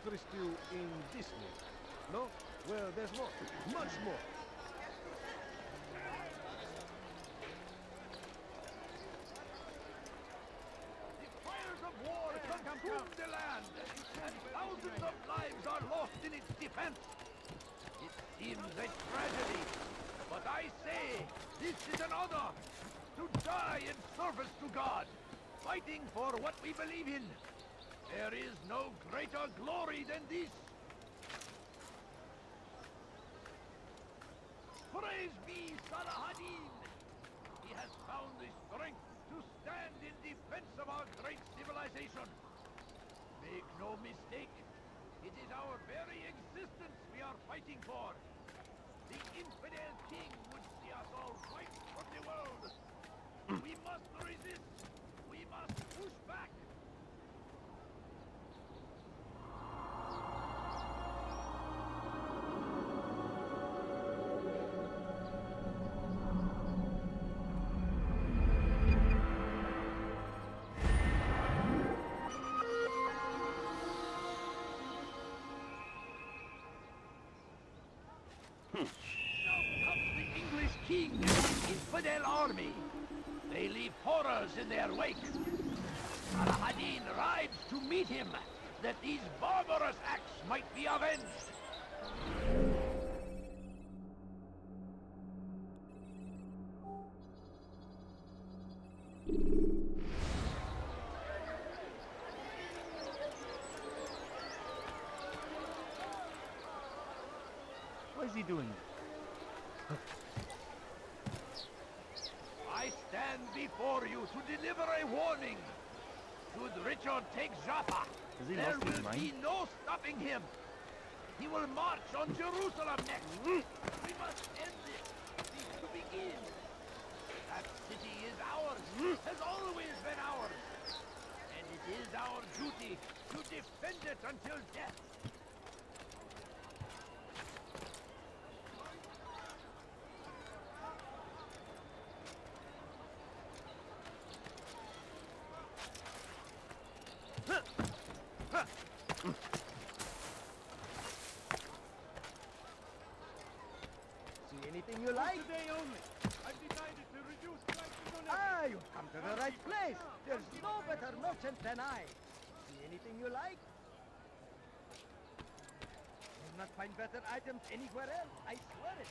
interest you in Disney? No? Well, there's more. Much more. The fires of war consume the land, and thousands of lives are lost in its defense. It seems a tragedy, but I say this is an honor to die in service to God, fighting for what we believe in. There is no greater glory than this. Praise be Salahadin! He has found the strength to stand in defense of our great civilization. Make no mistake, it is our very existence we are fighting for. The infidel king would see us all wiped from the world. We must resist. We must push back. Now comes the English king and his infidel army. They leave horrors in their wake. Saladin rides to meet him, that these barbarous acts might be avenged. What is he doing? I stand before you to deliver a warning. Should Richard take Jaffa, Has he there lost his will mind? be no stopping him. He will march on Jerusalem next. We must end this. It is to begin. That city is ours, has always been ours. And it is our duty to defend it until death. See anything you like? Today only, I've decided to reduce prices on Ah, you've come to the right place. There's no better merchant than I. See anything you like? You'll not find better items anywhere else. I swear it.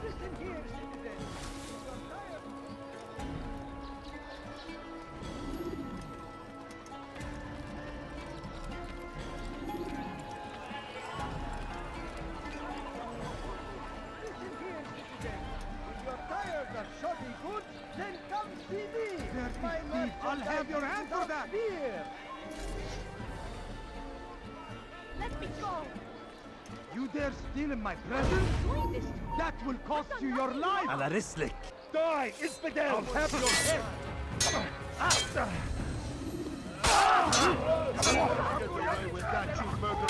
Listen here, citizen. You're tired. Listen here, citizen. If you're tired of shoddy goods, then come see me. My merchant I'll have your hand for that. Beer. Let me go! You dare steal in my presence? Doing this to me. That will cost you your life! على رسلك. Die, infidel! I'll have your head! Get away with that, you murderer!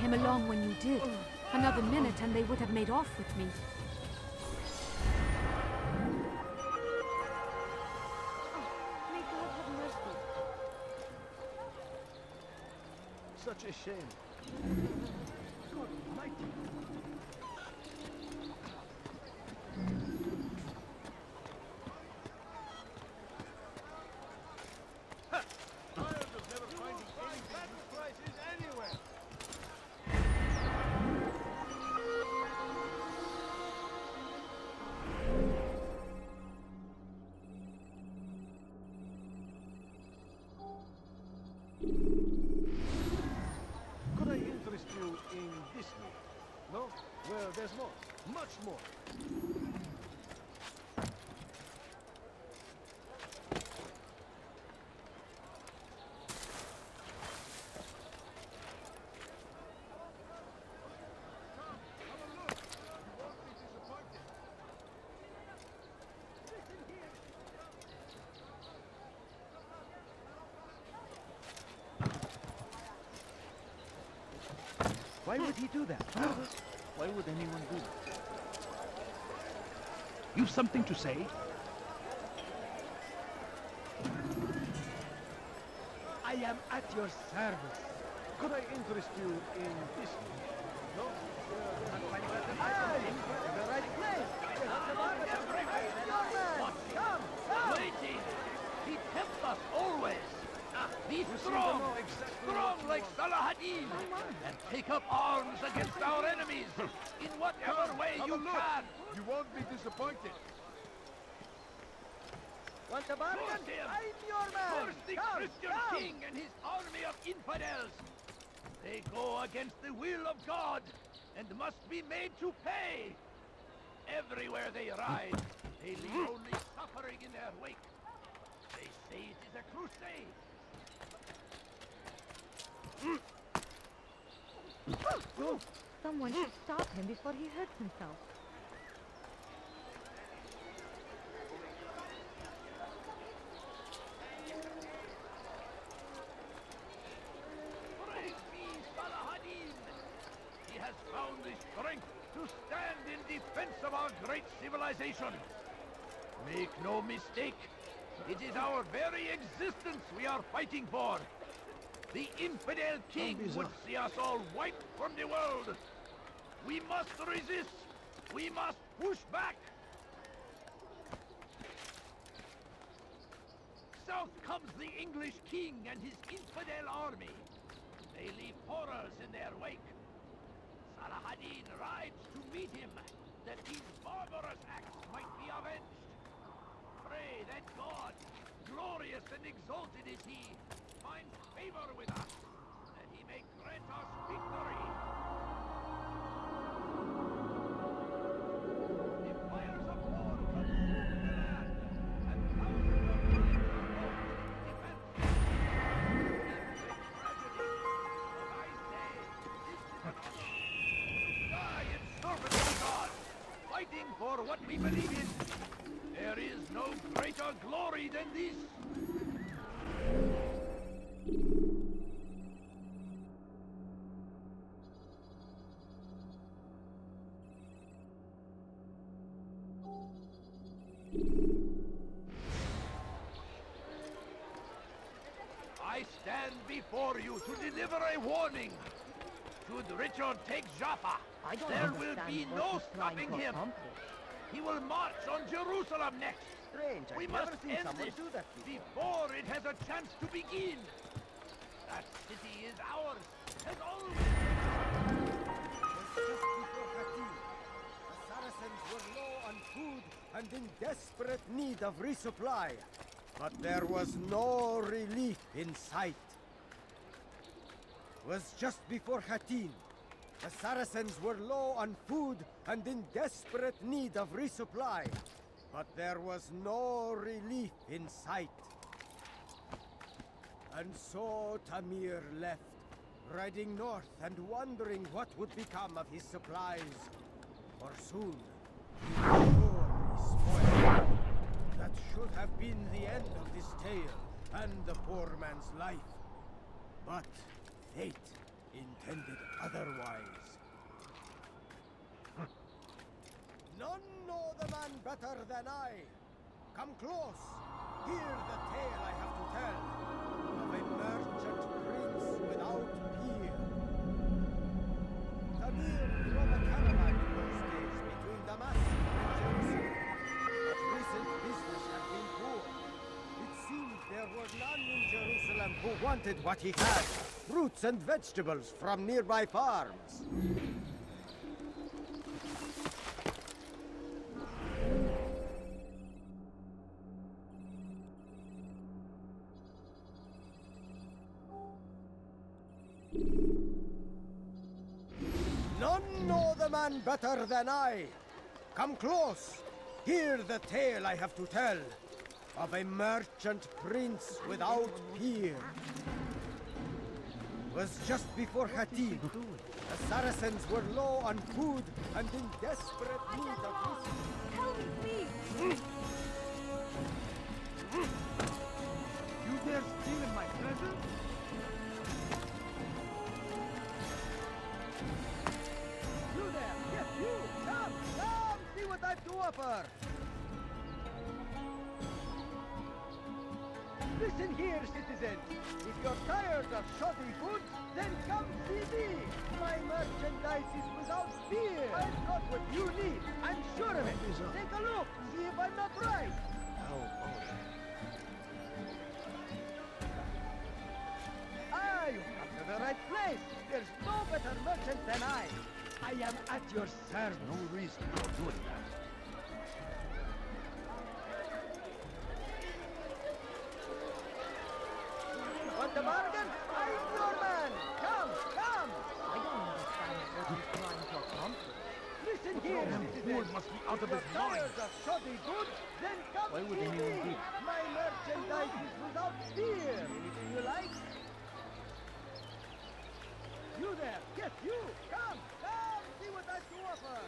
came along when you did. Another minute and they would have made off with me. May God have mercy. Such a shame. God almighty. Tired of never finding any battle prizes anywhere. Could I interest you in this meal? No? Well, there's more. Much more. Why would he do that? Why would anyone do that? You've something to say? I am at your service. Could I interest you in this meal? No? Aye! In the right place! Come! Waiting! He tempts us always! Be strong! Strong like Salahadin! And take up arms against our enemies! In whatever way you can! You won't be disappointed. Want a bargain? Force him! I'm your man! Force the Christian king and his army of infidels! They go against the will of God and must be made to pay! Everywhere they ride, they leave only suffering in their wake. They say it is a crusade. Someone should stop him before he hurts himself. Praise be Salahadin! He has found the strength to stand in defense of our great civilization. Make no mistake, it is our very existence we are fighting for. The infidel king would see us all wiped from the world. We must resist. We must push back. South comes the English king and his infidel army. They leave horrors in their wake. Salahadin rides to meet him, that these barbarous acts might be avenged. Pray that God, glorious and exalted is he, find favor with us, that he may grant us victory. The fires of war consume the land, and thousands of lives are lost in defense. Every tragedy, but I say, this is an honor. To die in service to God, fighting for what we believe in. There is no greater glory than this. I stand before you to deliver a warning. Should Richard take Jaffa, there will be no stopping him. He will march on Jerusalem next. Strange, We I've must never seen end someone this do that before it has a chance to begin. That city is ours, has always. Just before Hattin, the Saracens were low on food and in desperate need of resupply. But there was no relief in sight. It was just before Hattin. The Saracens were low on food and in desperate need of resupply. But there was no relief in sight. And so Tamir left, riding north and wondering what would become of his supplies. For soon, he would surely spoil. That should have been the end of this tale and the poor man's life. But fate intended otherwise. None know the man better than I. Come close. Hear the tale I have to tell of a merchant prince without peer. Tamir drove a caravan in those days between Damascus and Jerusalem. But recent business had been poor. It seemed there were none in Jerusalem who wanted what he had. Fruits and vegetables from nearby farms. None know the man better than I. Come close. Hear the tale I have to tell of a merchant prince without peer. Was just before Hatib. The Saracens were low on food and in desperate need of whiskey. Help me, please! You dare steal in my presence? You there! Yes, you! Come! Come! See what I've to offer! Listen here, citizens! If you're tired of shoddy goods, then come see me! My merchandise is without fear! I've got what you need! I'm sure of it! Take a look! See if I'm not right! Ah, you've come to the right place! There's no better merchant than I! I am at your service! No reason for doing that. Want a bargain? I'm your man! Come, come! I don't understand what he's trying to accomplish. Listen here, Damn fool citizens! must be out of If his you're mind. tired of shoddy goods, then come Why would see anyone me! do that? My merchandise is without fear! Anything you like? You there! Yes, you! Come! Come! See what I've to offer!